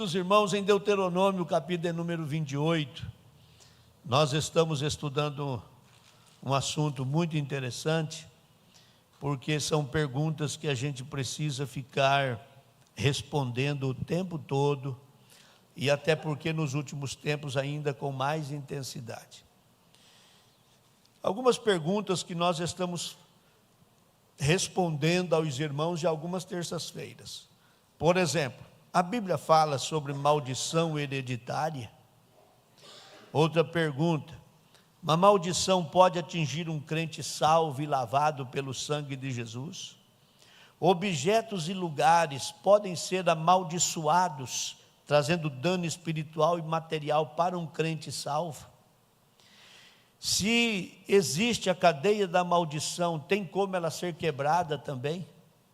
Queridos irmãos, em Deuteronômio, capítulo de número 28, nós estamos estudando um assunto muito interessante, porque são perguntas que a gente precisa ficar respondendo o tempo todo, e até porque nos últimos tempos ainda com mais intensidade. Algumas perguntas que nós estamos respondendo aos irmãos de algumas terças-feiras. Por exemplo, a Bíblia fala sobre maldição hereditária? Outra pergunta: uma maldição pode atingir um crente salvo e lavado pelo sangue de Jesus? Objetos e lugares podem ser amaldiçoados, trazendo dano espiritual e material para um crente salvo? Se existe a cadeia da maldição, tem como ela ser quebrada também?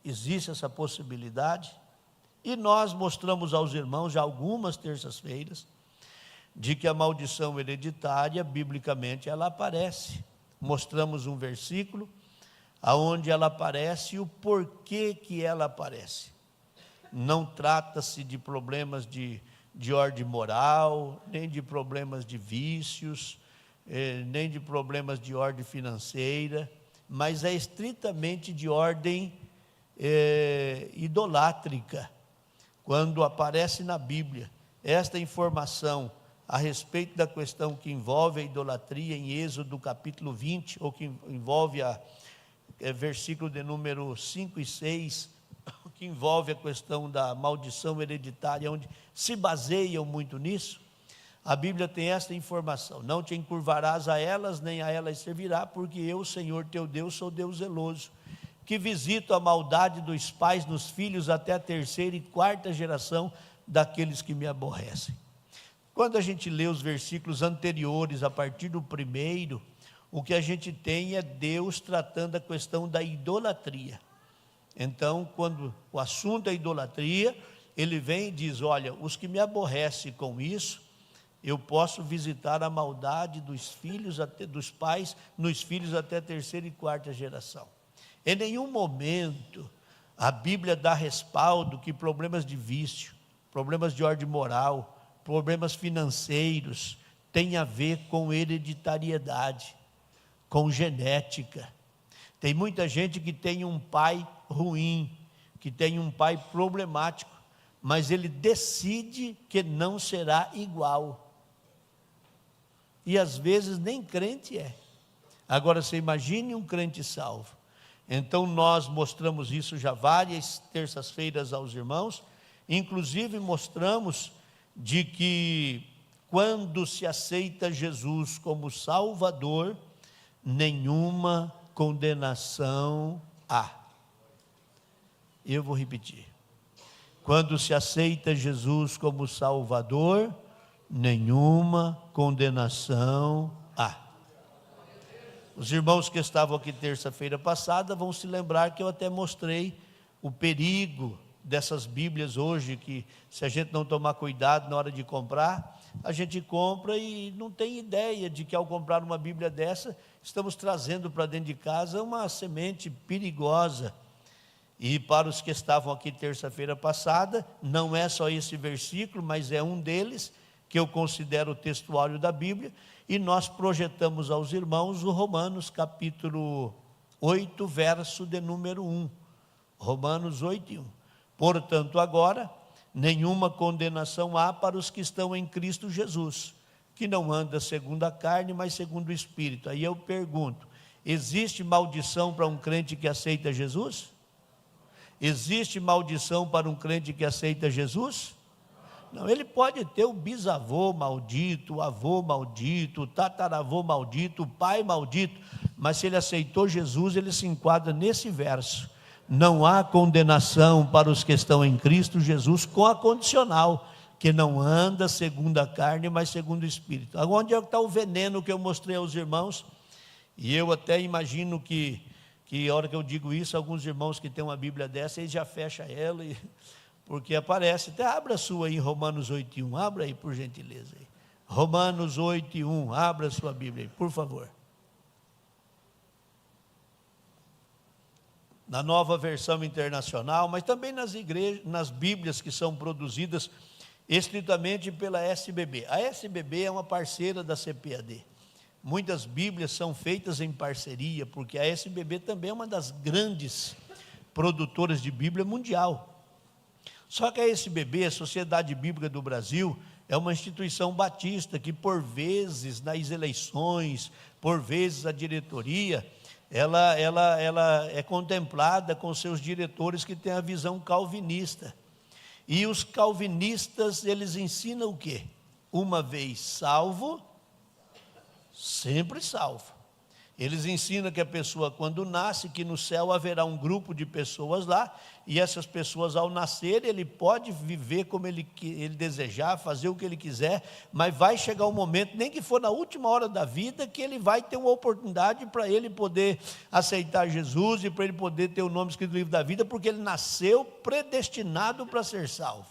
Existe essa possibilidade? E nós mostramos aos irmãos, já algumas terças-feiras, de que a maldição hereditária, biblicamente, ela aparece. Mostramos um versículo, aonde ela aparece e o porquê que ela aparece. Não trata-se de problemas de ordem moral, nem de problemas de vícios, nem de problemas de ordem financeira, mas é estritamente de ordem idolátrica. Quando aparece na Bíblia esta informação a respeito da questão que envolve a idolatria em Êxodo capítulo 20, ou que envolve versículo de número 5 e 6, que envolve a questão da maldição hereditária, onde se baseiam muito nisso, a Bíblia tem esta informação: não te encurvarás a elas, nem a elas servirá, porque eu, Senhor teu Deus, sou Deus zeloso, que visito a maldade dos pais nos filhos até a terceira e quarta geração daqueles que me aborrecem. Quando a gente lê os versículos anteriores, a partir do primeiro, o que a gente tem é Deus tratando a questão da idolatria. Então, quando o assunto é idolatria, ele vem e diz: olha, os que me aborrecem com isso, eu posso visitar a maldade dos pais nos filhos até a terceira e quarta geração. Em nenhum momento a Bíblia dá respaldo que problemas de vício, problemas de ordem moral, problemas financeiros têm a ver com hereditariedade, com genética. Tem muita gente que tem um pai ruim, que tem um pai problemático, mas ele decide que não será igual. E às vezes nem crente é. Agora você imagine um crente salvo. Então nós mostramos isso já várias terças-feiras aos irmãos, inclusive mostramos de que quando se aceita Jesus como Salvador, nenhuma condenação há. Eu vou repetir: quando se aceita Jesus como Salvador, nenhuma condenação há. Os irmãos que estavam aqui terça-feira passada vão se lembrar que eu até mostrei o perigo dessas Bíblias hoje, que se a gente não tomar cuidado na hora de comprar, a gente compra e não tem ideia de que ao comprar uma Bíblia dessa, estamos trazendo para dentro de casa uma semente perigosa. E para os que estavam aqui terça-feira passada, não é só esse versículo, mas é um deles, que eu considero o textuário da Bíblia, e nós projetamos aos irmãos o Romanos capítulo 8, verso de número 1. Romanos 8, 1. Portanto, agora, nenhuma condenação há para os que estão em Cristo Jesus, que não anda segundo a carne, mas segundo o Espírito. Aí eu pergunto: existe maldição para um crente que aceita Jesus? Existe maldição para um crente que aceita Jesus? Não, ele pode ter o bisavô maldito, o avô maldito, o tataravô maldito, o pai maldito, mas se ele aceitou Jesus, ele se enquadra nesse verso: não há condenação para os que estão em Cristo Jesus, com a condicional, que não anda segundo a carne, mas segundo o Espírito. Onde é que está o veneno que eu mostrei aos irmãos? E eu até imagino que a hora que eu digo isso, alguns irmãos que têm uma Bíblia dessa, eles já fecham ela, porque aparece. Até abra a sua aí em Romanos 8:1, abra aí por gentileza. Aí. Romanos 8:1, abra a sua Bíblia aí, por favor. Na Nova Versão Internacional, mas também nas Bíblias que são produzidas estritamente pela SBB. A SBB é uma parceira da CPAD. Muitas Bíblias são feitas em parceria, porque a SBB também é uma das grandes produtoras de Bíblia mundial. Só que a SBB, a Sociedade Bíblica do Brasil, é uma instituição batista que, por vezes, nas eleições, por vezes a diretoria, ela é contemplada com seus diretores que têm a visão calvinista. E os calvinistas, eles ensinam o quê? Uma vez salvo, sempre salvo. Eles ensinam que a pessoa, quando nasce, que no céu haverá um grupo de pessoas lá, e essas pessoas, ao nascer, ele pode viver como ele desejar, fazer o que ele quiser, mas vai chegar um momento, nem que for na última hora da vida, que ele vai ter uma oportunidade para ele poder aceitar Jesus e para ele poder ter o nome escrito no livro da vida, porque ele nasceu predestinado para ser salvo.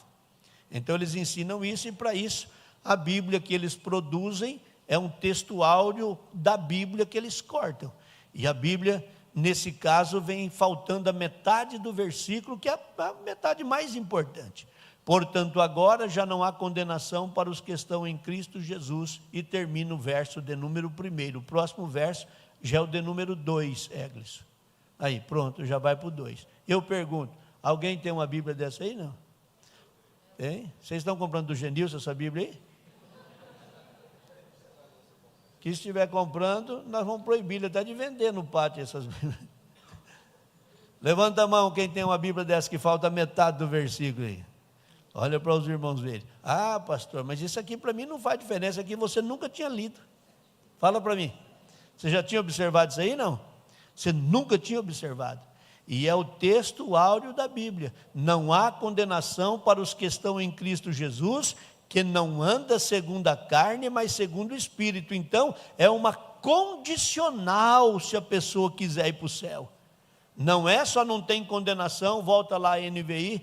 Então eles ensinam isso, e para isso a Bíblia que eles produzem é um texto áudio da Bíblia que eles cortam. E a Bíblia, nesse caso, vem faltando a metade do versículo, que é a metade mais importante. Portanto, agora já não há condenação para os que estão em Cristo Jesus. E termina o verso de número 1. O próximo verso já é o de número 2, Eglis. Aí, pronto, já vai para o 2. Eu pergunto, alguém tem uma Bíblia dessa aí? Não? Tem? Vocês estão comprando do Genilson essa Bíblia aí? Que estiver comprando, nós vamos proibir até de vender no pátio essas Bíblias. Levanta a mão quem tem uma Bíblia dessa que falta metade do versículo aí. Olha para os irmãos verem. Ah, pastor, mas isso aqui para mim não faz diferença, aqui você nunca tinha lido. Fala para mim. Você já tinha observado isso aí, não? Você nunca tinha observado. E é o texto áureo da Bíblia. Não há condenação para os que estão em Cristo Jesus, que não anda segundo a carne, mas segundo o Espírito. Então, é uma condicional se a pessoa quiser ir para o céu. Não é só não tem condenação, volta lá a NVI,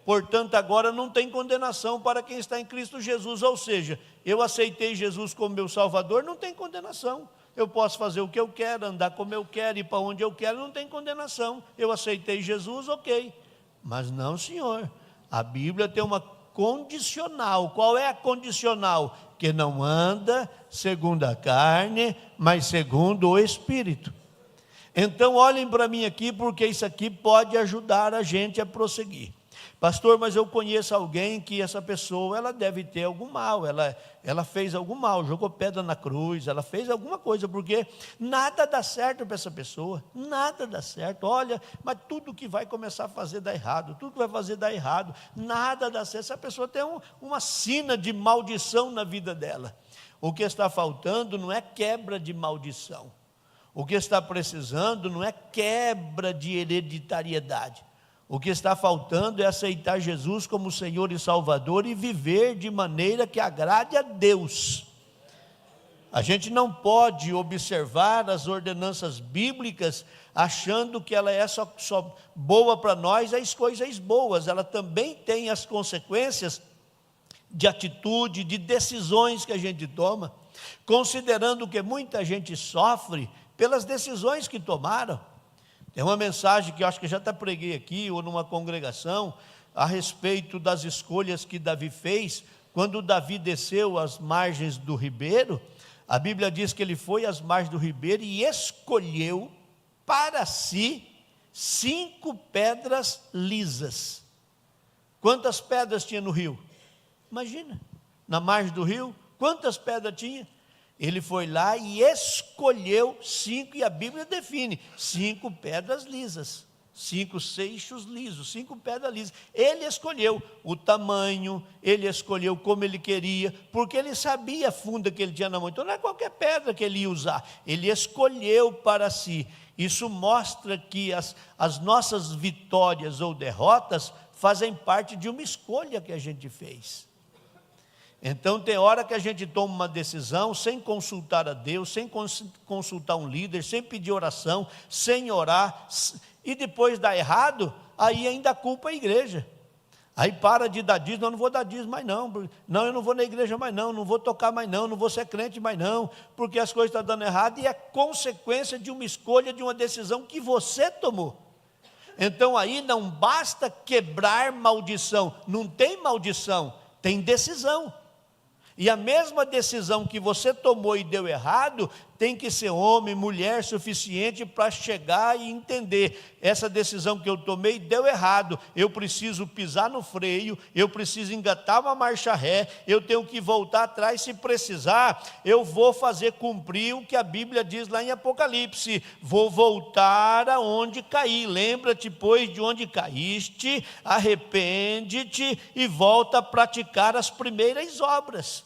portanto agora não tem condenação para quem está em Cristo Jesus, ou seja, eu aceitei Jesus como meu Salvador, não tem condenação. Eu posso fazer o que eu quero, andar como eu quero, ir para onde eu quero, não tem condenação. Eu aceitei Jesus, ok. Mas não, senhor, a Bíblia tem uma condicional. Qual é a condicional? Que não anda segundo a carne, mas segundo o Espírito. Então olhem para mim aqui, porque isso aqui pode ajudar a gente a prosseguir. Pastor, mas eu conheço alguém que essa pessoa, ela deve ter algum mal, ela fez algum mal, jogou pedra na cruz, ela fez alguma coisa, porque nada dá certo para essa pessoa, nada dá certo. Olha, mas tudo que vai começar a fazer dá errado, tudo que vai fazer dá errado, nada dá certo. Essa pessoa tem uma sina de maldição na vida dela. O que está faltando não é quebra de maldição, o que está precisando não é quebra de hereditariedade. O que está faltando é aceitar Jesus como Senhor e Salvador e viver de maneira que agrade a Deus. A gente não pode observar as ordenanças bíblicas achando que ela é só boa para nós, as coisas boas. Ela também tem as consequências de atitude, de decisões que a gente toma, considerando que muita gente sofre pelas decisões que tomaram. Tem uma mensagem que eu acho que já até preguei aqui, ou numa congregação, a respeito das escolhas que Davi fez, quando Davi desceu às margens do ribeiro. A Bíblia diz que ele foi às margens do ribeiro e escolheu para si 5 pedras lisas. Quantas pedras tinha no rio? Imagina, na margem do rio, quantas pedras tinha? Ele foi lá e escolheu 5, e a Bíblia define 5 pedras lisas, 5 seixos lisos, 5 pedras lisas. Ele escolheu o tamanho, ele escolheu como ele queria, porque ele sabia a funda que ele tinha na mão. Então não é qualquer pedra que ele ia usar, ele escolheu para si. Isso mostra que as nossas vitórias ou derrotas fazem parte de uma escolha que a gente fez. Então tem hora que a gente toma uma decisão sem consultar a Deus, sem consultar um líder, sem pedir oração, sem orar, e depois dá errado, aí ainda culpa a igreja. Aí para de dar dízimo, eu não vou dar dízimo mais não, eu não vou na igreja mais não vou tocar mais não vou ser crente mais não, porque as coisas estão dando errado, e é consequência de uma escolha, de uma decisão que você tomou. Então aí não basta quebrar maldição, não tem maldição, tem decisão. E a mesma decisão que você tomou e deu errado, tem que ser homem, mulher suficiente para chegar e entender, essa decisão que eu tomei deu errado, eu preciso pisar no freio, eu preciso engatar uma marcha ré, eu tenho que voltar atrás se precisar, eu vou fazer cumprir o que a Bíblia diz lá em Apocalipse, vou voltar aonde caí, lembra-te pois de onde caíste, arrepende-te e volta a praticar as primeiras obras.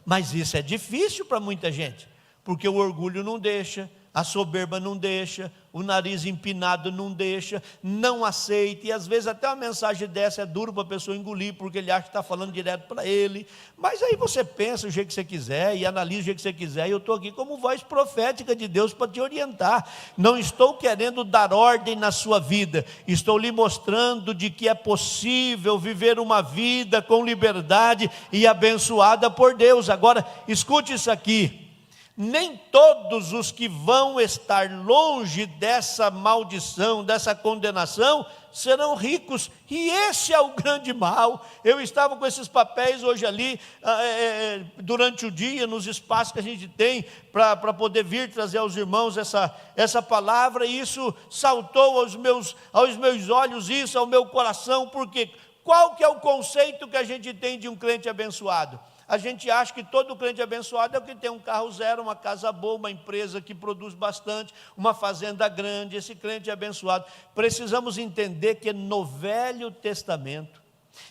Mas isso é difícil para muita gente, porque o orgulho não deixa, a soberba não deixa, o nariz empinado não deixa, não aceita, e às vezes até uma mensagem dessa é duro para a pessoa engolir, porque ele acha que está falando direto para ele, mas aí você pensa o jeito que você quiser, e analisa o jeito que você quiser, e eu estou aqui como voz profética de Deus para te orientar, não estou querendo dar ordem na sua vida, estou lhe mostrando de que é possível viver uma vida com liberdade e abençoada por Deus. Agora, escute isso aqui, nem todos os que vão estar longe dessa maldição, dessa condenação, serão ricos, e esse é o grande mal. Eu estava com esses papéis hoje ali, durante o dia, nos espaços que a gente tem, para poder vir trazer aos irmãos essa palavra, e isso saltou aos meus olhos, isso ao meu coração, porque qual que é o conceito que a gente tem de um crente abençoado? A gente acha que todo crente abençoado é o que tem um carro zero, uma casa boa, uma empresa que produz bastante, uma fazenda grande, esse crente é abençoado. Precisamos entender que no Velho Testamento,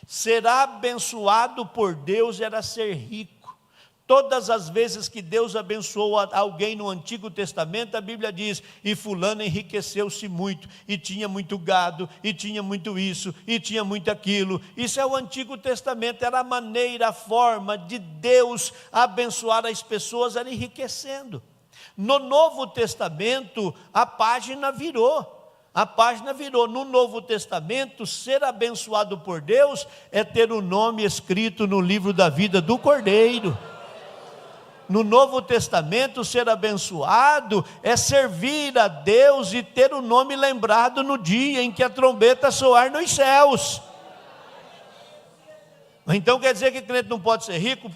ser abençoado por Deus era ser rico. Todas as vezes que Deus abençoou alguém no Antigo Testamento, a Bíblia diz, e fulano enriqueceu-se muito, e tinha muito gado, e tinha muito isso, e tinha muito aquilo. Isso é o Antigo Testamento, era a maneira, a forma de Deus abençoar as pessoas, era enriquecendo. No Novo Testamento, a página virou. No Novo Testamento, ser abençoado por Deus é ter o nome escrito no livro da vida do Cordeiro. No Novo Testamento, ser abençoado é servir a Deus e ter o nome lembrado no dia em que a trombeta soar nos céus. Então quer dizer que crente não pode ser rico?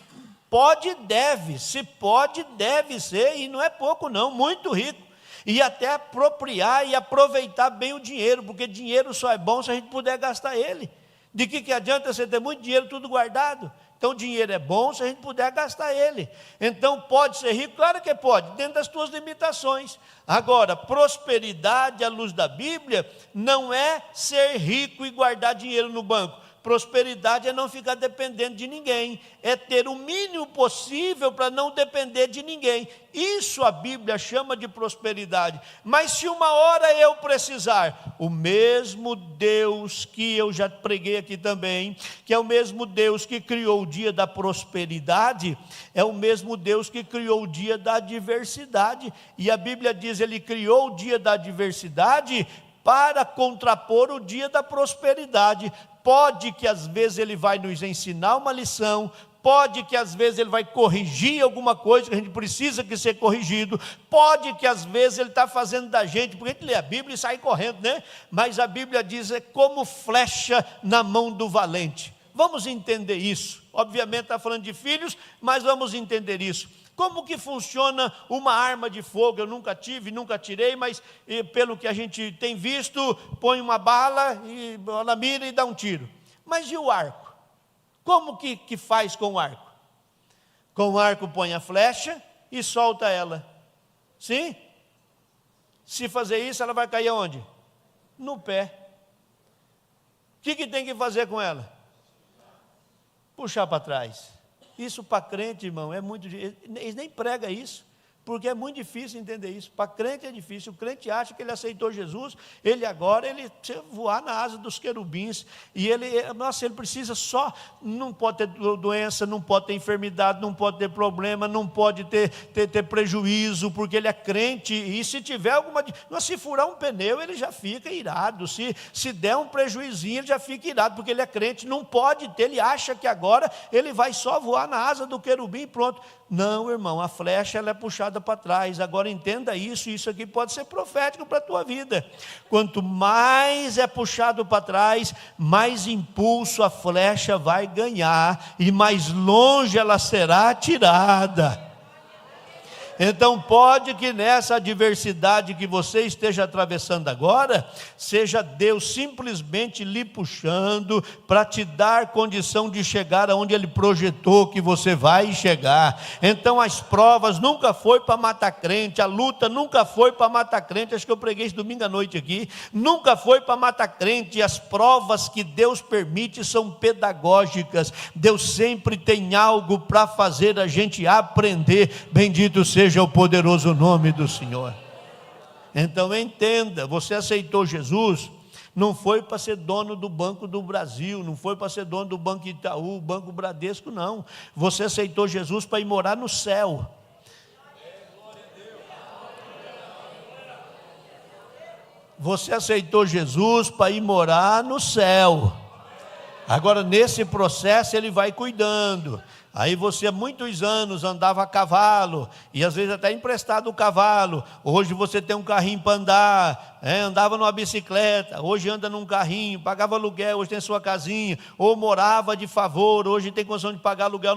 Pode e deve, se pode, deve ser, e não é pouco não, muito rico. E até apropriar e aproveitar bem o dinheiro, porque dinheiro só é bom se a gente puder gastar ele. De que adianta você ter muito dinheiro tudo guardado? Então, o dinheiro é bom se a gente puder gastar ele. Então, pode ser rico? Claro que pode, dentro das tuas limitações. Agora, prosperidade à luz da Bíblia não é ser rico e guardar dinheiro no banco. Prosperidade é não ficar dependendo de ninguém, é ter o mínimo possível para não depender de ninguém. Isso a Bíblia chama de prosperidade. Mas se uma hora eu precisar, o mesmo Deus que eu já preguei aqui também, que é o mesmo Deus que criou o dia da prosperidade, é o mesmo Deus que criou o dia da adversidade. E a Bíblia diz, Ele criou o dia da adversidade para contrapor o dia da prosperidade. Pode que às vezes Ele vai nos ensinar uma lição, pode que às vezes Ele vai corrigir alguma coisa que a gente precisa que ser corrigido, pode que às vezes Ele está fazendo da gente, porque a gente lê a Bíblia e sai correndo, né? Mas a Bíblia diz, é como flecha na mão do valente. Vamos entender isso. Obviamente está falando de filhos, mas vamos entender isso. Como que funciona uma arma de fogo? Eu nunca tive, nunca tirei, mas pelo que a gente tem visto, põe uma bala, e ela mira e dá um tiro. Mas e o arco? Como que faz com o arco? Com o arco põe a flecha e solta ela. Sim? Se fazer isso, ela vai cair aonde? No pé. O que tem que fazer com ela? Puxar para trás. Isso para crente, irmão, é muito difícil. Eles nem pregam isso, porque é muito difícil entender isso. Para crente é difícil. O crente acha que ele aceitou Jesus, ele precisa voar na asa dos querubins, e ele precisa só, não pode ter doença, não pode ter enfermidade, não pode ter problema, não pode ter prejuízo, porque ele é crente, e se tiver se furar um pneu, ele já fica irado, se der um prejuizinho, ele já fica irado, porque ele é crente, não pode ter, ele acha que agora ele vai só voar na asa do querubim e pronto. Não, irmão, a flecha ela é puxada para trás. Agora entenda isso, isso aqui pode ser profético para a tua vida. Quanto mais é puxado para trás, mais impulso a flecha vai ganhar e mais longe ela será atirada. Então pode que nessa adversidade que você esteja atravessando agora, seja Deus simplesmente lhe puxando para te dar condição de chegar aonde Ele projetou que você vai chegar. Então as provas nunca foi para matar crente, a luta nunca foi para matar crente, acho que eu preguei isso domingo à noite aqui, nunca foi para matar crente. As provas que Deus permite são pedagógicas, Deus sempre tem algo para fazer a gente aprender, bendito seja o poderoso nome do Senhor. Então entenda, você aceitou Jesus, não foi para ser dono do Banco do Brasil, não foi para ser dono do Banco Itaú, Banco Bradesco, não. Você aceitou Jesus para ir morar no céu. Você aceitou Jesus para ir morar no céu. Agora nesse processo Ele vai cuidando. Aí você há muitos anos andava a cavalo, e às vezes até emprestado o cavalo. Hoje você tem um carrinho para andar, andava numa bicicleta, hoje anda num carrinho, pagava aluguel, hoje tem sua casinha, ou morava de favor, hoje tem condição de pagar aluguel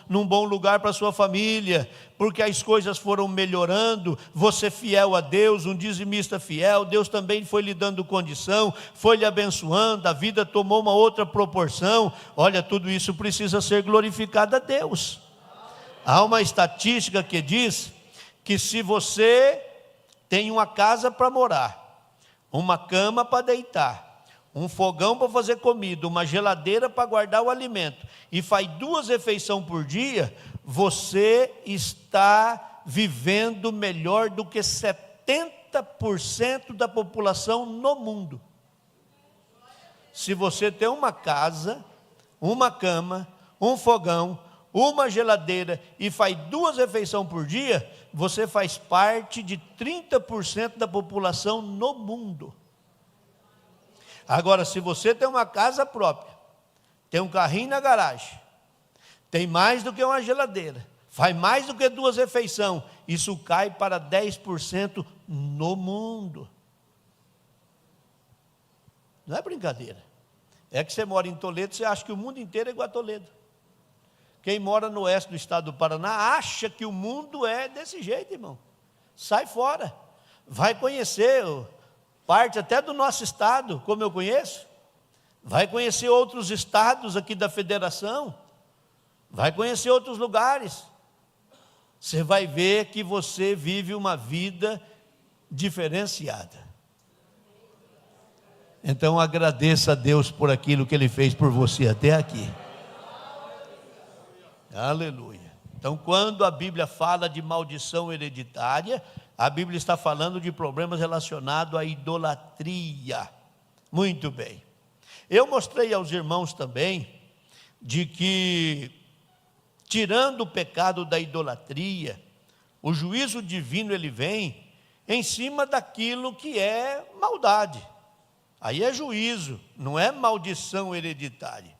num bom lugar para sua família, porque as coisas foram melhorando. Você fiel a Deus, um dizimista fiel, Deus também foi lhe dando condição, foi lhe abençoando, a vida tomou uma outra proporção. Olha, tudo isso precisa ser glorificado a Deus. Há uma estatística que diz que se você tem uma casa para morar, uma cama para deitar, um fogão para fazer comida, uma geladeira para guardar o alimento, e faz 2 refeições por dia, você está vivendo melhor do que 70% da população no mundo. Se você tem uma casa, uma cama, um fogão, uma geladeira e faz 2 refeições por dia, você faz parte de 30% da população no mundo. Agora, se você tem uma casa própria, tem um carrinho na garagem, tem mais do que uma geladeira, faz mais do que 2 refeições, isso cai para 10% no mundo. Não é brincadeira. É que você mora em Toledo, você acha que o mundo inteiro é igual a Toledo. Quem mora no oeste do estado do Paraná acha que o mundo é desse jeito, irmão. Sai fora, vai conhecer parte até do nosso estado, como eu conheço. Vai conhecer outros estados aqui da federação. Vai conhecer outros lugares. Você vai ver que você vive uma vida diferenciada. Então agradeça a Deus por aquilo que Ele fez por você até aqui. Aleluia. Então quando a Bíblia fala de maldição hereditária, a Bíblia está falando de problemas relacionados à idolatria. Muito bem. Eu mostrei aos irmãos também de que, tirando o pecado da idolatria, o juízo divino ele vem em cima daquilo que é maldade. Aí é juízo, não é maldição hereditária.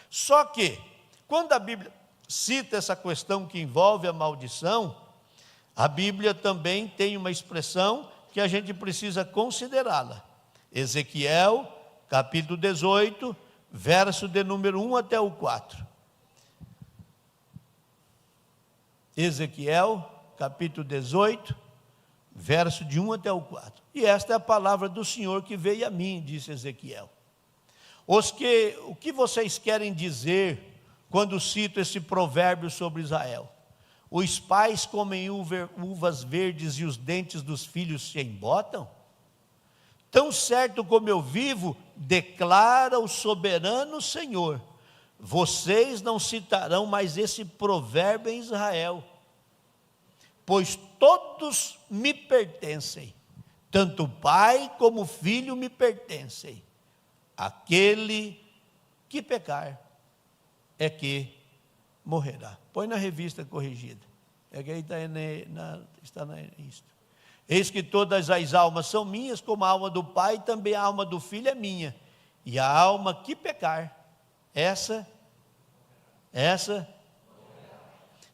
Só que, quando a Bíblia cita essa questão que envolve a maldição, a Bíblia também tem uma expressão que a gente precisa considerá-la. Ezequiel, capítulo 18, verso de número 1 até o 4. Ezequiel, capítulo 18, verso de 1 até o 4. E esta é a palavra do Senhor que veio a mim, disse Ezequiel. O que vocês querem dizer quando cito esse provérbio sobre Israel? Os pais comem uvas verdes e os dentes dos filhos se embotam? Tão certo como eu vivo, declara o soberano Senhor, vocês não citarão mais esse provérbio em Israel, pois todos me pertencem, tanto o pai como o filho me pertencem. Aquele que pecar é que morrerá. Põe na revista corrigida. É que aí está na lista. Eis que todas as almas são minhas, como a alma do pai, também a alma do filho é minha. E a alma que pecar, essa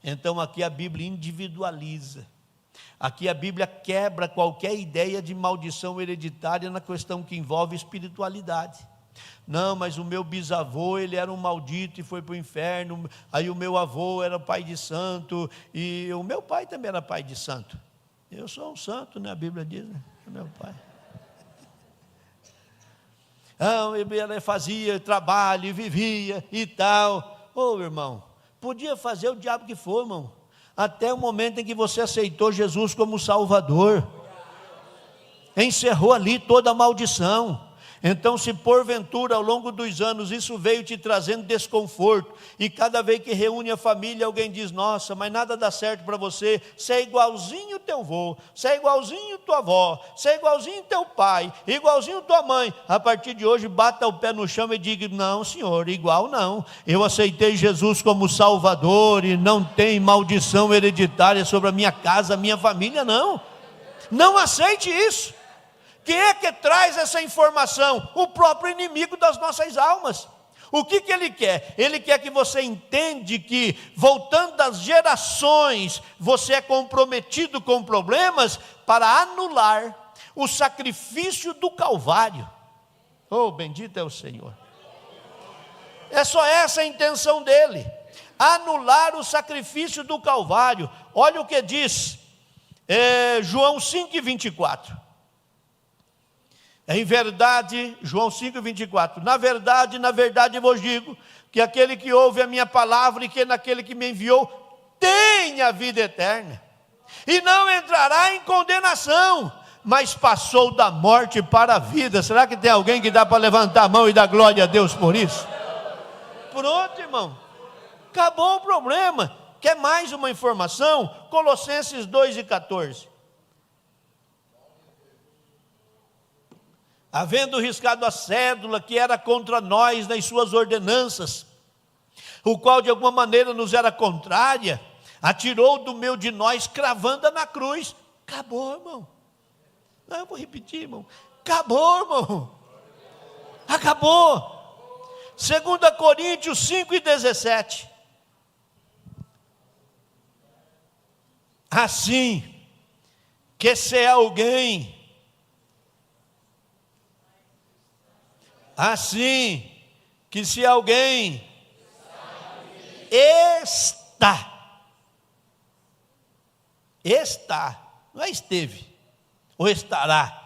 Então aqui a Bíblia individualiza. Aqui a Bíblia quebra qualquer ideia de maldição hereditária na questão que envolve espiritualidade. Não, mas o meu bisavô, ele era um maldito e foi para o inferno. Aí o meu avô era pai de santo. E o meu pai também era pai de santo. Eu sou um santo, né? A Bíblia diz, né? Meu pai. Ele fazia trabalho, vivia e tal. Irmão, podia fazer o diabo que for, irmão. Até o momento em que você aceitou Jesus como Salvador. Encerrou ali toda a maldição. Então, se porventura ao longo dos anos isso veio te trazendo desconforto, e cada vez que reúne a família alguém diz, nossa, mas nada dá certo para você, você é igualzinho teu avô, você é igualzinho tua avó, você é igualzinho teu pai, igualzinho tua mãe, a partir de hoje bata o pé no chão e diga, não senhor, igual não, eu aceitei Jesus como Salvador e não tem maldição hereditária sobre a minha casa, a minha família, não aceite isso. Quem é que traz essa informação? O próprio inimigo das nossas almas. O que ele quer? Ele quer que você entenda que, voltando das gerações, você é comprometido com problemas para anular o sacrifício do Calvário. Bendito é o Senhor. É só essa a intenção dele, anular o sacrifício do Calvário. Olha o que diz João 5:24. Em verdade, João 5:24, na verdade vos digo, que aquele que ouve a minha palavra e que naquele que me enviou, tem a vida eterna, e não entrará em condenação, mas passou da morte para a vida. Será que tem alguém que dá para levantar a mão e dar glória a Deus por isso? Pronto, irmão, acabou o problema. Quer mais uma informação? Colossenses 2:14. Havendo riscado a cédula que era contra nós nas suas ordenanças, o qual de alguma maneira nos era contrária, atirou do meio de nós, cravando-a na cruz. Acabou, irmão. Não, eu vou repetir, irmão. Acabou, irmão. Acabou. 2 Coríntios 5:17. Assim que se alguém está, não é esteve, ou estará,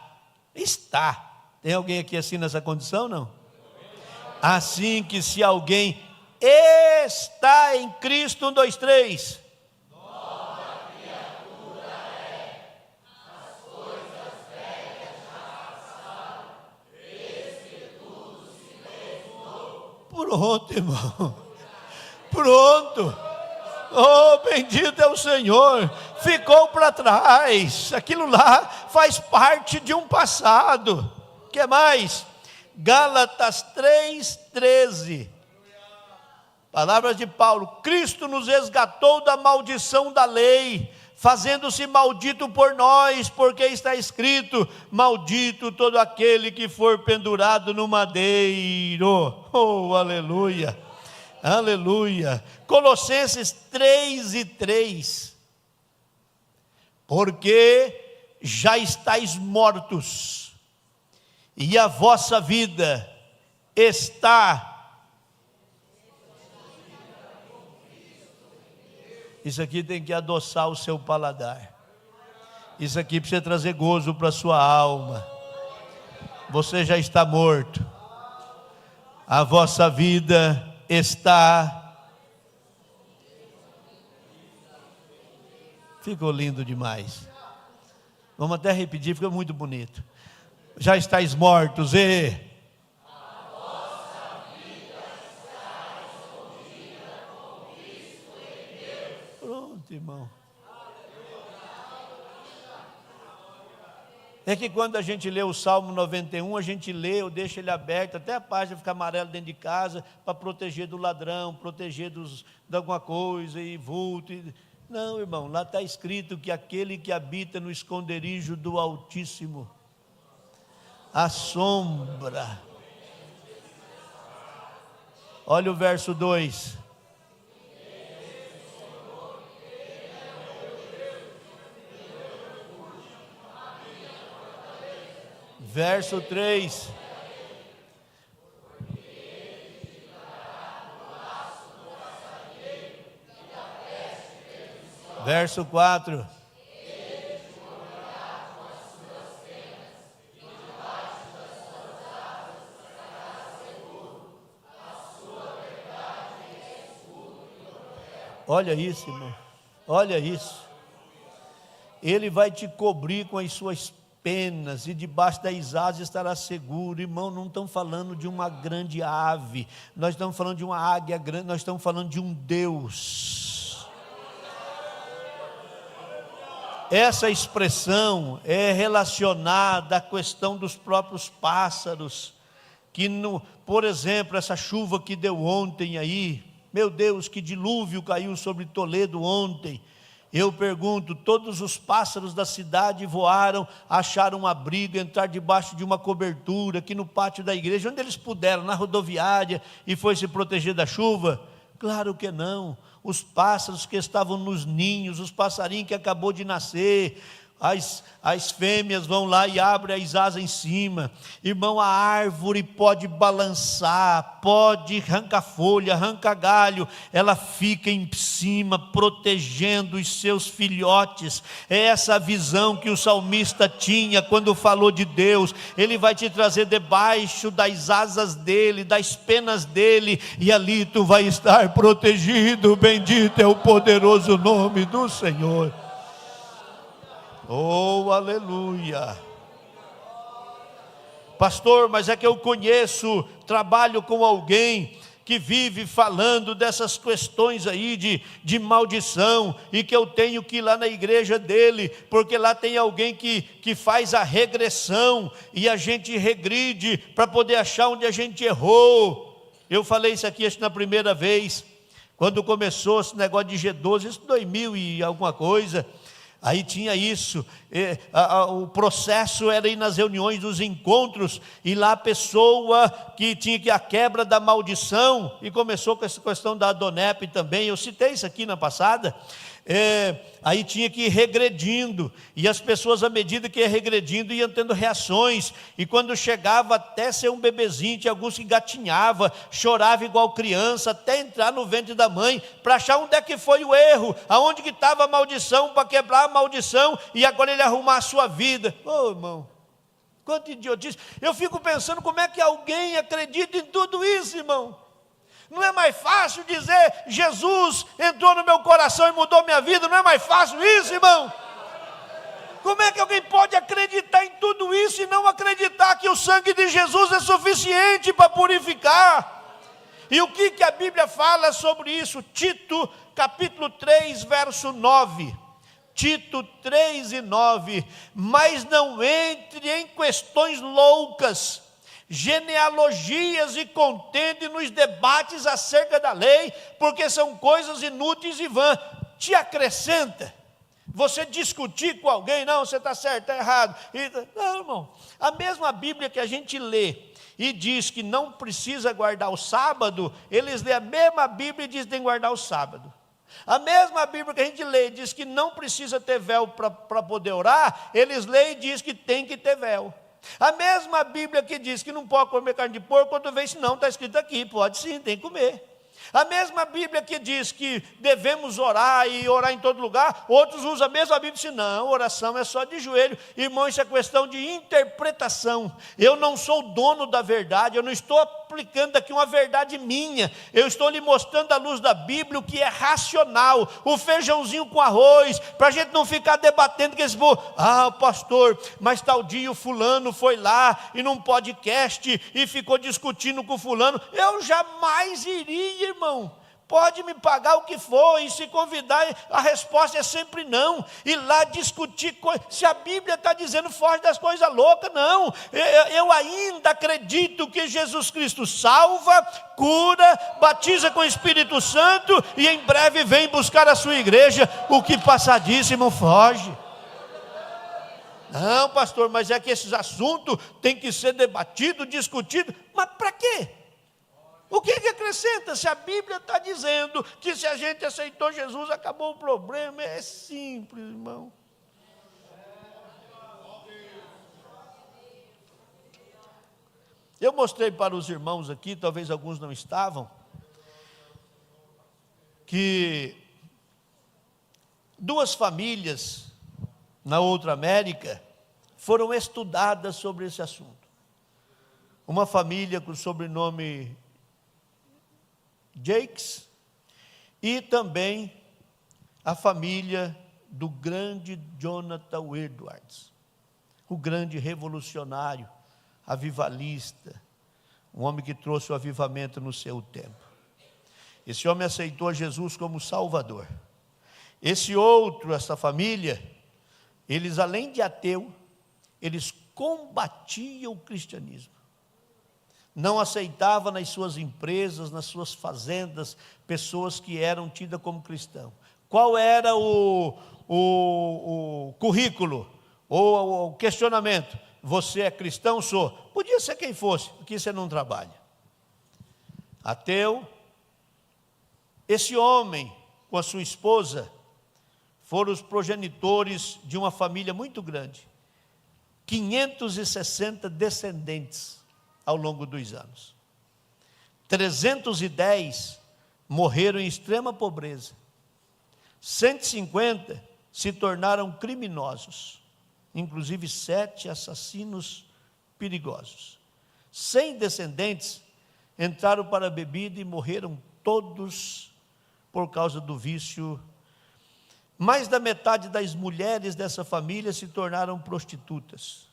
está. Tem alguém aqui assim nessa condição, não? Assim que se alguém está em Cristo, 1, 2, 3. Pronto, irmão. Pronto. Bendito é o Senhor. Ficou para trás. Aquilo lá faz parte de um passado. O que mais? Gálatas 3:13. Palavras de Paulo. Cristo nos resgatou da maldição da lei, fazendo-se maldito por nós, porque está escrito, maldito todo aquele que for pendurado no madeiro. Aleluia, aleluia. Colossenses 3:3. Porque já estáis mortos, e a vossa vida está... Isso aqui tem que adoçar o seu paladar. Isso aqui precisa trazer gozo para a sua alma. Você já está morto. A vossa vida está... Ficou lindo demais. Vamos até repetir, ficou muito bonito. Já estáis mortos e... irmão, é que quando a gente lê o Salmo 91, a gente lê ou deixa ele aberto, até a página fica amarela dentro de casa, para proteger do ladrão, proteger de alguma coisa e vulto. Não, irmão, lá está escrito que aquele que habita no esconderijo do Altíssimo, a sombra. Olha o verso 2. Verso 3. Verso 4. Olha isso, irmão. Olha isso. Ele vai te cobrir com as suas penas, e debaixo das asas estará seguro. Irmão, não estamos falando de uma grande ave, nós estamos falando de uma águia grande, nós estamos falando de um Deus. Essa expressão é relacionada à questão dos próprios pássaros, que por exemplo, essa chuva que deu ontem aí, meu Deus, que dilúvio caiu sobre Toledo ontem. Eu pergunto, todos os pássaros da cidade voaram, acharam um abrigo, entraram debaixo de uma cobertura, aqui no pátio da igreja, onde eles puderam, na rodoviária, e foi se proteger da chuva? Claro que não. Os pássaros que estavam nos ninhos, os passarinhos que acabou de nascer, as fêmeas vão lá e abrem as asas em cima. Irmão, a árvore pode balançar, pode arrancar folha, arrancar galho, ela fica em cima, protegendo os seus filhotes. É essa a visão que o salmista tinha quando falou de Deus. Ele vai te trazer debaixo das asas dele, das penas dele, e ali tu vai estar protegido. Bendito é o poderoso nome do Senhor. Oh, aleluia. Pastor, mas é que eu conheço, trabalho com alguém que vive falando dessas questões aí de maldição, e que eu tenho que ir lá na igreja dele, porque lá tem alguém que faz a regressão, e a gente regride para poder achar onde a gente errou. Eu falei isso aqui acho que na primeira vez, quando começou esse negócio de G12, isso 2000 e alguma coisa. Aí tinha isso, o processo era ir nas reuniões, nos encontros, e lá a pessoa que tinha que a quebra da maldição, e começou com essa questão da Adonep também, eu citei isso aqui na passada, aí tinha que ir regredindo, e as pessoas à medida que ia regredindo iam tendo reações, e quando chegava até ser um bebezinho, tinha alguns que gatinhava, chorava igual criança, até entrar no ventre da mãe, para achar onde é que foi o erro, aonde que estava a maldição, para quebrar a maldição, e agora ele arrumar a sua vida. Ô irmão, quanto idiotice. Eu fico pensando como é que alguém acredita em tudo isso, irmão. Não é mais fácil dizer, Jesus entrou no meu coração e mudou minha vida? Não é mais fácil isso, irmão? Como é que alguém pode acreditar em tudo isso e não acreditar que o sangue de Jesus é suficiente para purificar? E o que a Bíblia fala sobre isso? Tito capítulo 3, verso 9. Tito 3 e 9. Mas não entre em questões loucas, genealogias, e contende nos debates acerca da lei, porque são coisas inúteis e vãs. Te acrescenta você discutir com alguém, não, você está certo, está errado. Não, irmão, a mesma Bíblia que a gente lê e diz que não precisa guardar o sábado, eles lêem a mesma Bíblia e dizem que tem que guardar o sábado. A mesma Bíblia que a gente lê e diz que não precisa ter véu para poder orar, eles leem e dizem que tem que ter véu. A mesma Bíblia que diz que não pode comer carne de porco, quando vê isso não, está escrito aqui, pode sim, tem que comer. A mesma Bíblia que diz que devemos orar e orar em todo lugar, outros usam a mesma Bíblia e dizem, não, oração é só de joelho. Irmão, isso é questão de interpretação. Eu não sou o dono da verdade, eu não estou aplicando aqui uma verdade minha, eu estou lhe mostrando à luz da Bíblia o que é racional, o feijãozinho com arroz, para a gente não ficar debatendo que esse povo, pastor, mas tal dia o fulano foi lá e num podcast e ficou discutindo com o fulano. Eu jamais iria, irmão. Pode me pagar o que for, e se convidar, a resposta é sempre não. E lá discutir se a Bíblia está dizendo foge das coisas loucas, não. Eu ainda acredito que Jesus Cristo salva, cura, batiza com o Espírito Santo, e em breve vem buscar a sua igreja. O que passadíssimo foge. Não, pastor, mas é que esses assuntos têm que ser debatidos, discutidos. Mas para quê? O que acrescenta se a Bíblia está dizendo que se a gente aceitou Jesus, acabou o problema? É simples, irmão. Eu mostrei para os irmãos aqui, talvez alguns não estavam, que duas famílias na outra América foram estudadas sobre esse assunto. Uma família com o sobrenome Jakes e também a família do grande Jonathan Edwards, o grande revolucionário, avivalista, um homem que trouxe o avivamento no seu tempo. Esse homem aceitou a Jesus como Salvador. Essa família, eles além de ateu, eles combatiam o cristianismo. Não aceitavam nas suas empresas, nas suas fazendas, pessoas que eram tidas como cristãos. Qual era o currículo, ou o questionamento? Você é cristão? Sou. Podia ser quem fosse, porque você não trabalha. Ateu. Esse homem, com a sua esposa, foram os progenitores de uma família muito grande. 560 descendentes ao longo dos anos. 310 morreram em extrema pobreza. 150 se tornaram criminosos, inclusive 7 assassinos perigosos. 100 descendentes entraram para a bebida e morreram todos por causa do vício. Mais da metade das mulheres dessa família se tornaram prostitutas.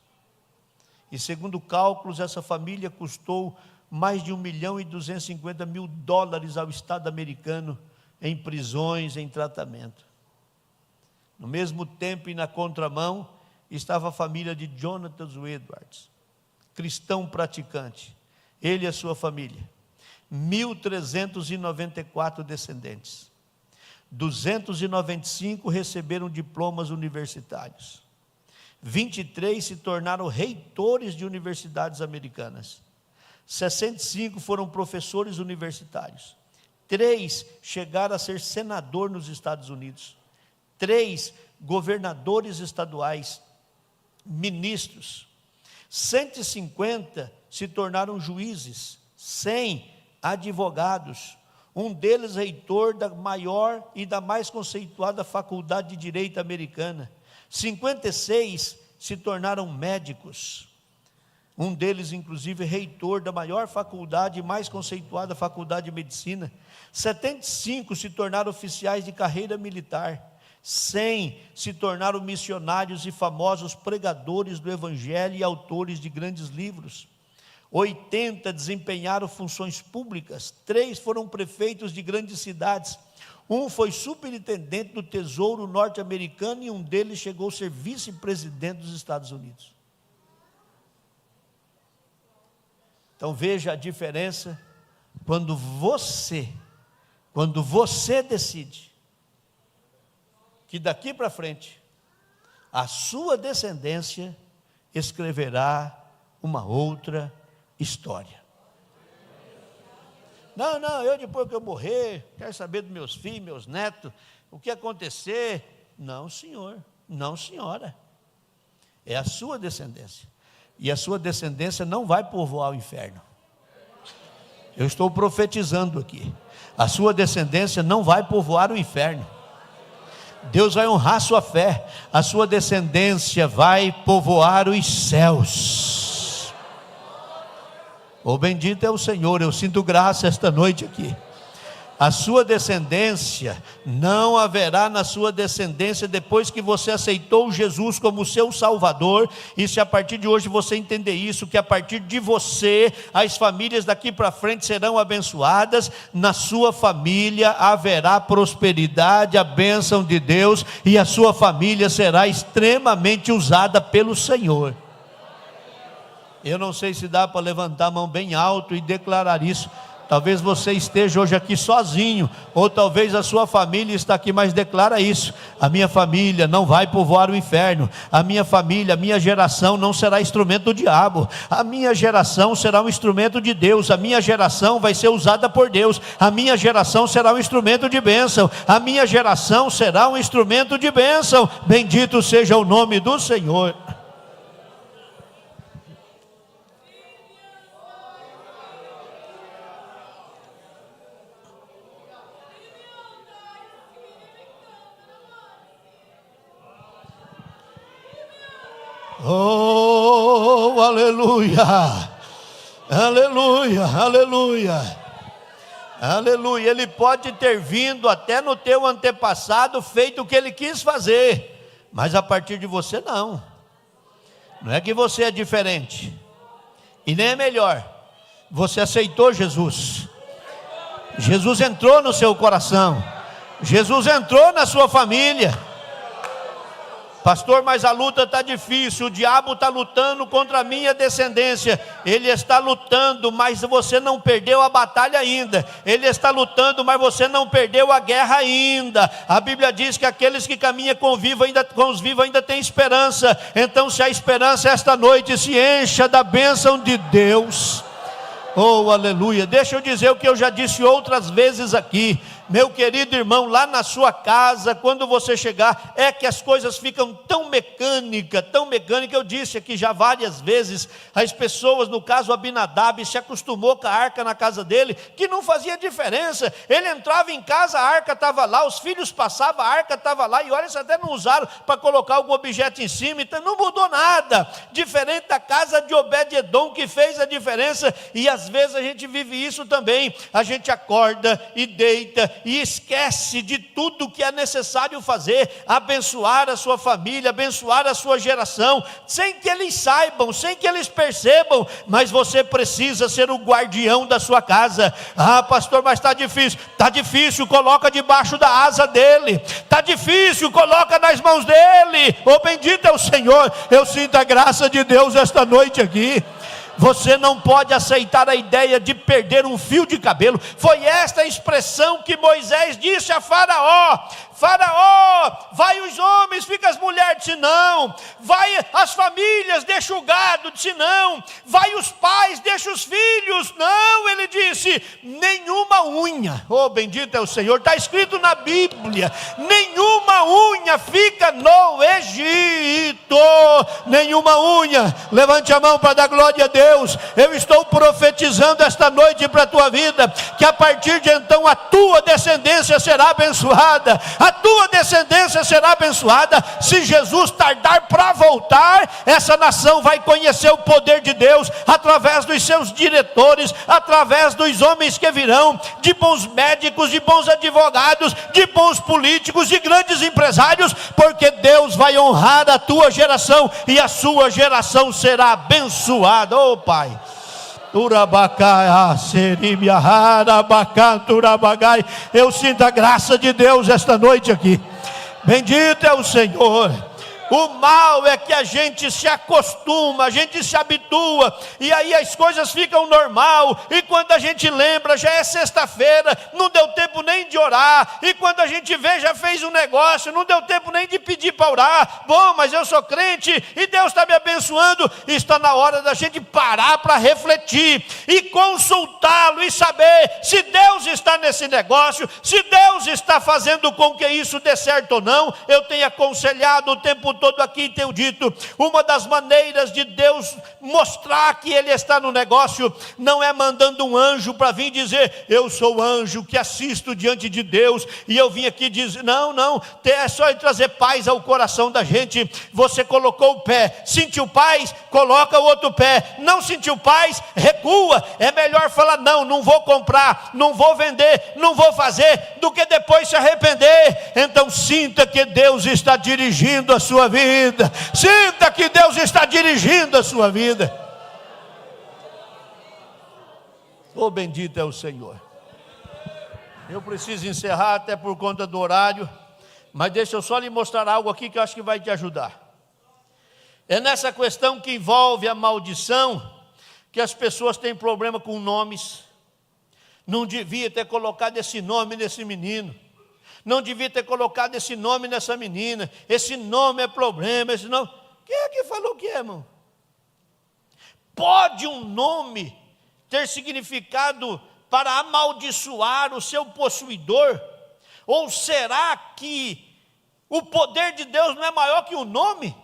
E segundo cálculos, essa família custou mais de $1.250.000 ao Estado americano em prisões, em tratamento. No mesmo tempo e na contramão, estava a família de Jonathan Edwards, cristão praticante, ele e a sua família. 1.394 descendentes. 295 receberam diplomas universitários. 23 se tornaram reitores de universidades americanas. 65 foram professores universitários. 3 chegaram a ser senador nos Estados Unidos. 3 governadores estaduais, ministros. 150 se tornaram juízes. 100 advogados. Um deles reitor da maior e da mais conceituada faculdade de direito americana. 56 se tornaram médicos. Um deles, inclusive, reitor da maior faculdade e mais conceituada faculdade de medicina. 75 se tornaram oficiais de carreira militar. 100 se tornaram missionários e famosos pregadores do evangelho e autores de grandes livros. 80 desempenharam funções públicas. 3 foram prefeitos de grandes cidades. Um foi superintendente do Tesouro norte-americano e um deles chegou a ser vice-presidente dos Estados Unidos. Então veja a diferença quando você decide que daqui para frente a sua descendência escreverá uma outra história. Não, eu depois que eu morrer, quero saber dos meus filhos, meus netos, o que acontecer. Não, senhor, não, senhora. É a sua descendência. E a sua descendência não vai povoar o inferno. Eu estou profetizando aqui. A sua descendência não vai povoar o inferno. Deus vai honrar sua fé. A sua descendência vai povoar os céus. Oh, bendito é o Senhor, eu sinto graça esta noite aqui. A sua descendência, não haverá na sua descendência, depois que você aceitou Jesus como seu Salvador, e se a partir de hoje você entender isso, que a partir de você, as famílias daqui para frente serão abençoadas, na sua família haverá prosperidade, a bênção de Deus, e a sua família será extremamente usada pelo Senhor. Eu não sei se dá para levantar a mão bem alto e declarar isso. Talvez você esteja hoje aqui sozinho, ou talvez a sua família está aqui, mas declara isso: a minha família não vai povoar o inferno, a minha família, a minha geração não será instrumento do diabo, a minha geração será um instrumento de Deus, a minha geração vai ser usada por Deus, a minha geração será um instrumento de bênção, a minha geração será um instrumento de bênção. Bendito seja o nome do Senhor. Oh, aleluia, aleluia, aleluia, aleluia. Ele pode ter vindo até no teu antepassado, feito o que ele quis fazer, mas a partir de você não. Não é que você é diferente, e nem é melhor. Você aceitou Jesus. Jesus entrou no seu coração. Jesus entrou na sua família. Pastor, mas a luta está difícil, o diabo está lutando contra a minha descendência. Ele está lutando, mas você não perdeu a batalha ainda. Ele está lutando, mas você não perdeu a guerra ainda. A Bíblia diz que aqueles que caminham com os vivos ainda têm esperança. Então, se a esperança esta noite se encha da bênção de Deus. Oh, aleluia. Deixa eu dizer o que eu já disse outras vezes aqui. Meu querido irmão, lá na sua casa, quando você chegar, é que as coisas ficam tão mecânica. Eu disse aqui já várias vezes, as pessoas, no caso Abinadab, se acostumou com a arca na casa dele, que não fazia diferença. Ele entrava em casa, a arca estava lá, os filhos passavam, a arca estava lá, e olha, eles até não usaram para colocar algum objeto em cima, então não mudou nada. Diferente da casa de Obed-Edom, que fez a diferença, e às vezes a gente vive isso também. A gente acorda e deita, e esquece de tudo que é necessário fazer, abençoar a sua família, abençoar a sua geração, sem que eles saibam, sem que eles percebam, mas você precisa ser o guardião da sua casa. Ah, pastor, mas está difícil, coloca debaixo da asa dele, está difícil, coloca nas mãos dele. Oh, bendito é o Senhor. Eu sinto a graça de Deus esta noite aqui. Você não pode aceitar a ideia de perder um fio de cabelo. Foi esta a expressão que Moisés disse a Faraó: Faraó, vai os homens, fica as mulheres, disse não. Vai as famílias, deixa o gado, disse não. Vai os pais, deixa os filhos, não. Ele disse, nenhuma unha. Oh, bendito é o Senhor, está escrito na Bíblia, nenhuma unha fica no Egito, nenhuma unha. Levante a mão para dar glória a Deus. Eu estou profetizando esta noite para a tua vida, que a partir de então a tua descendência será abençoada. A tua descendência será abençoada. Se Jesus tardar para voltar, essa nação vai conhecer o poder de Deus, através dos seus diretores, através dos homens que virão, de bons médicos, de bons advogados, de bons políticos, de grandes empresários, porque Deus vai honrar a tua geração, e a sua geração será abençoada. Oh Pai, eu sinto a graça de Deus esta noite aqui. Bendito é o Senhor. O mal é que a gente se acostuma, a gente se habitua, e aí as coisas ficam normal, e quando a gente lembra, já é sexta-feira, não deu tempo nem de orar, e quando a gente vê, já fez um negócio, não deu tempo nem de pedir para orar. Bom, mas eu sou crente, e Deus está me abençoando. Está na hora da gente parar para refletir, e consultá-lo, e saber se Deus está nesse negócio, se Deus está fazendo com que isso dê certo ou não. Eu tenho aconselhado o tempo todo aqui, tenho dito, uma das maneiras de Deus mostrar que Ele está no negócio, não é mandando um anjo para vir dizer, eu sou o anjo que assisto diante de Deus, e eu vim aqui dizer, não, é só ele trazer paz ao coração da gente. Você colocou o pé, sentiu paz, coloca o outro pé. Não sentiu paz, recua. É melhor falar, não vou comprar, não vou vender, não vou fazer, do que depois se arrepender. Então sinta que Deus está dirigindo a sua vida. Sinta que Deus está dirigindo a sua vida. Oh, bendito é o Senhor. Eu preciso encerrar até por conta do horário, mas deixa eu só lhe mostrar algo aqui que eu acho que vai te ajudar. É nessa questão que envolve a maldição que as pessoas têm problema com nomes. Não devia ter colocado esse nome nesse menino, não devia ter colocado esse nome nessa menina, esse nome é problema, esse nome... Quem é que falou que é, irmão? Pode um nome ter significado para amaldiçoar o seu possuidor? Ou será que o poder de Deus não é maior que o nome?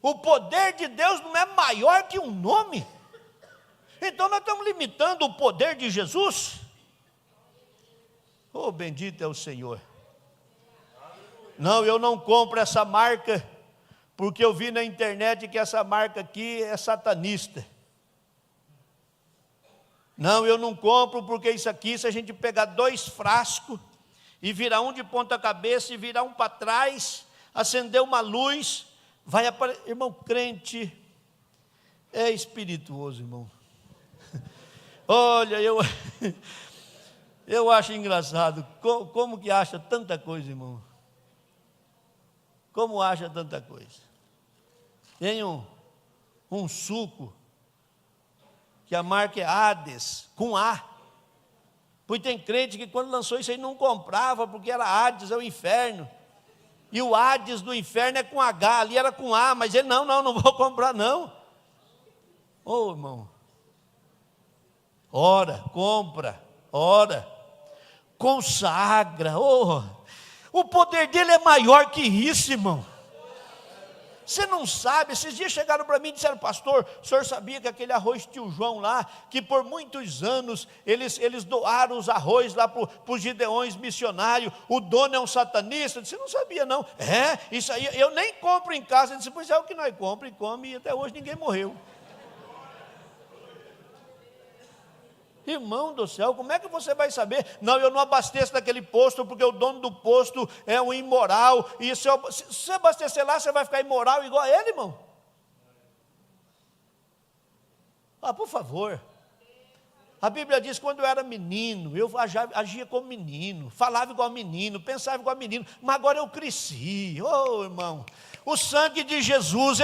O poder de Deus não é maior que um nome? Então nós estamos limitando o poder de Jesus? Oh, bendito é o Senhor. Não, eu não compro essa marca, porque eu vi na internet que essa marca aqui é satanista. Não, eu não compro porque isso aqui, se a gente pegar 2 frascos e virar um de ponta cabeça e virar um para trás, acender uma luz, vai aparecer. Irmão, crente é espirituoso, irmão. Olha, eu acho engraçado, como que acha tanta coisa, irmão? Como acha tanta coisa? Tem um suco, que a marca é Hades, com A. Pois tem crente que quando lançou isso aí não comprava, porque era Hades, é o inferno. E o Hades do inferno é com H, ali era com A, mas ele, não vou comprar não. Ô irmão, ora, compra, ora, consagra, o poder dele é maior que isso, irmão. Você não sabe, esses dias chegaram para mim e disseram: pastor, o senhor sabia que aquele arroz tio João lá, que por muitos anos eles doaram os arroz lá para os gideões missionários, o dono é um satanista? Eu disse: não sabia não. Isso aí eu nem compro em casa. Eu disse: pois é o que nós compramos e come, e até hoje ninguém morreu. Irmão do céu, como é que você vai saber? Não, eu não abasteço daquele posto, porque o dono do posto é um imoral, e se você abastecer lá, você vai ficar imoral igual a ele, irmão? Por favor. A Bíblia diz que quando eu era menino, eu agia como menino, falava igual menino, pensava igual menino, mas agora eu cresci. Irmão, o sangue de Jesus,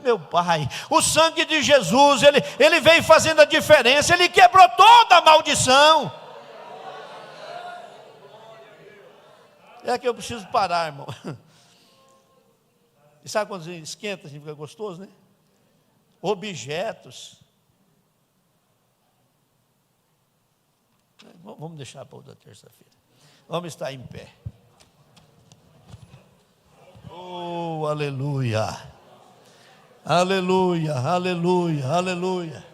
meu pai, o sangue de Jesus, ele veio fazendo a diferença, ele quebrou toda a maldição. É que eu preciso parar, irmão. E sabe quando esquenta, assim fica gostoso, né? Objetos. Vamos deixar para outra terça-feira. Vamos estar em pé. Oh, aleluia. Aleluia, aleluia, aleluia.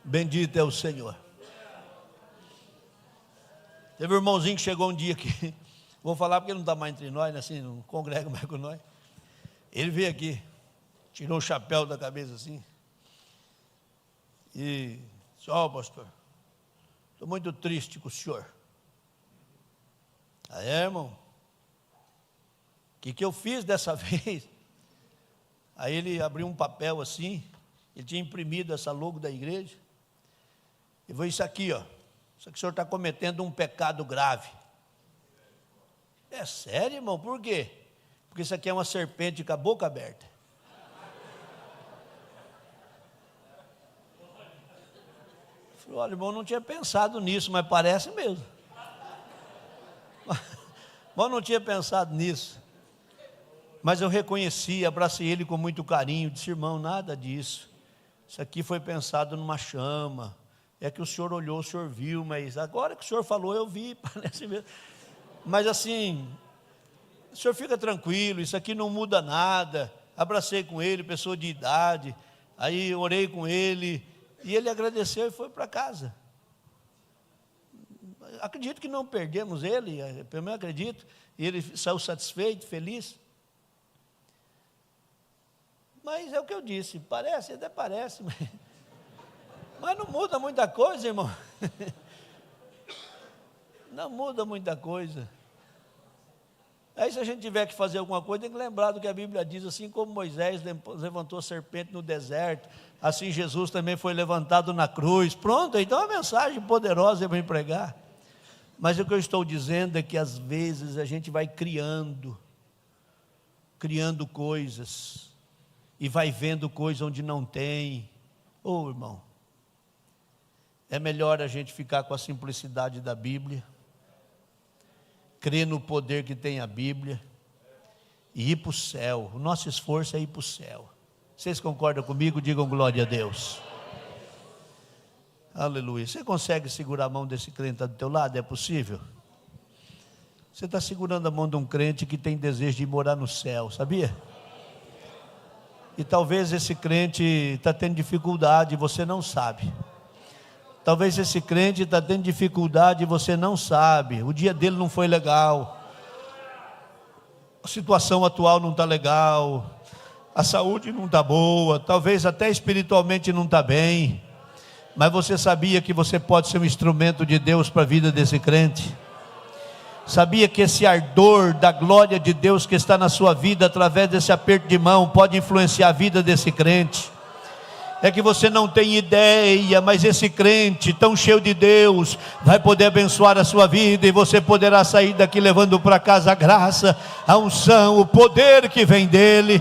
Bendito é o Senhor. Teve um irmãozinho que chegou um dia aqui. Vou falar porque ele não está mais entre nós, né, assim, não congrega mais com nós. Ele veio aqui, tirou o chapéu da cabeça assim. E disse: pastor, estou muito triste com o senhor. Irmão, o que eu fiz dessa vez? Aí ele abriu um papel assim, ele tinha imprimido essa logo da igreja, e foi isso aqui, isso aqui o senhor está cometendo um pecado grave. É sério, irmão? Por quê? Porque isso aqui é uma serpente com a boca aberta. Eu falei: olha, irmão, não tinha pensado nisso, mas parece mesmo. Mas não tinha pensado nisso. Mas eu reconheci, abracei ele com muito carinho, disse: irmão, nada disso. Isso aqui foi pensado numa chama. É que o senhor olhou, o senhor viu, mas agora que o senhor falou, eu vi, parece mesmo. Mas assim, o senhor fica tranquilo, isso aqui não muda nada. Abracei com ele, pessoa de idade, aí orei com ele, e ele agradeceu e foi para casa. Acredito que não perdemos ele, pelo menos acredito, e ele saiu satisfeito, feliz. Mas é o que eu disse, parece, até parece, mas não muda muita coisa, irmão. Não muda muita coisa. Aí se a gente tiver que fazer alguma coisa, tem que lembrar do que a Bíblia diz: assim como Moisés levantou a serpente no deserto, assim Jesus também foi levantado na cruz. Pronto, então é uma mensagem poderosa para pregar. Mas o que eu estou dizendo é que às vezes a gente vai criando coisas, e vai vendo coisa onde não tem. Irmão, é melhor a gente ficar com a simplicidade da Bíblia, crer no poder que tem a Bíblia, e ir para o céu. O nosso esforço é ir para o céu. Vocês concordam comigo? Digam glória a Deus. Aleluia. Você consegue segurar a mão desse crente que está do teu lado? É possível? Você está segurando a mão de um crente que tem desejo de morar no céu, sabia? E talvez esse crente está tendo dificuldade e você não sabe. Talvez esse crente está tendo dificuldade e você não sabe. O dia dele não foi legal. A situação atual não está legal. A saúde não está boa. Talvez até espiritualmente não está bem. Mas você sabia que você pode ser um instrumento de Deus para a vida desse crente? Sabia que esse ardor da glória de Deus que está na sua vida, através desse aperto de mão, pode influenciar a vida desse crente? É que você não tem ideia, mas esse crente tão cheio de Deus vai poder abençoar a sua vida, e você poderá sair daqui levando para casa a graça, a unção, o poder que vem dele.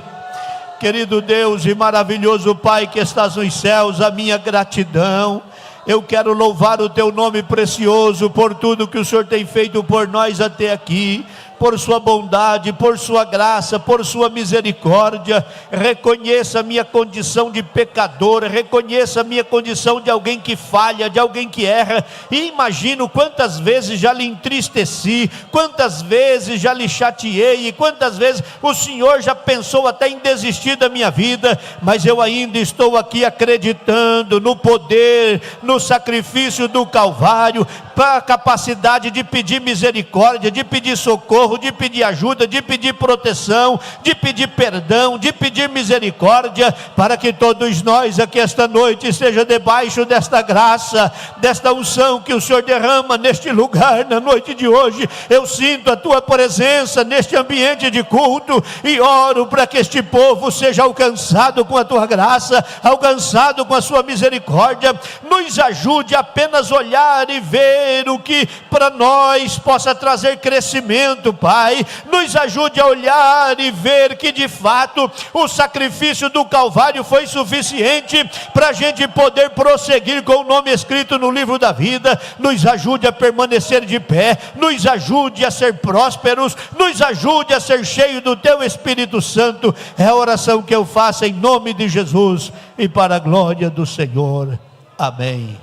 Querido Deus e maravilhoso Pai que estás nos céus, a minha gratidão. Eu quero louvar o teu nome precioso por tudo que o Senhor tem feito por nós até aqui, por sua bondade, por sua graça, por sua misericórdia. Reconheça a minha condição de pecador, reconheça a minha condição de alguém que falha, de alguém que erra, e imagino quantas vezes já lhe entristeci, quantas vezes já lhe chateei, e quantas vezes o Senhor já pensou até em desistir da minha vida, mas eu ainda estou aqui acreditando no poder, no sacrifício do Calvário, para a capacidade de pedir misericórdia, de pedir socorro, de pedir ajuda, de pedir proteção, de pedir perdão, de pedir misericórdia, para que todos nós aqui esta noite esteja debaixo desta graça, desta unção que o Senhor derrama neste lugar, na noite de hoje. Eu sinto a tua presença neste ambiente de culto, e oro para que este povo seja alcançado com a tua graça, alcançado com a sua misericórdia. Nos ajude a apenas olhar e ver o que para nós possa trazer crescimento, Pai. Nos ajude a olhar e ver que de fato o sacrifício do Calvário foi suficiente para a gente poder prosseguir com o nome escrito no livro da vida. Nos ajude a permanecer de pé, nos ajude a ser prósperos, nos ajude a ser cheio do teu Espírito Santo. É a oração que eu faço em nome de Jesus e para a glória do Senhor. Amém.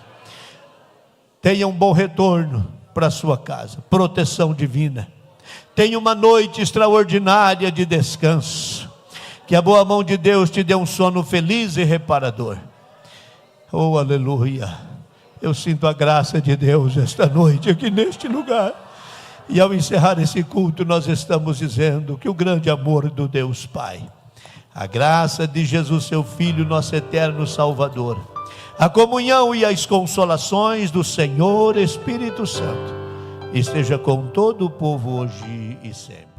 Tenha um bom retorno para a sua casa, proteção divina. Tenha uma noite extraordinária de descanso. Que a boa mão de Deus te dê um sono feliz e reparador. Oh, aleluia. Eu sinto a graça de Deus esta noite aqui neste lugar. E ao encerrar esse culto, nós estamos dizendo que o grande amor do Deus Pai, a graça de Jesus, seu Filho, nosso eterno Salvador, a comunhão e as consolações do Senhor Espírito Santo esteja com todo o povo hoje e sempre.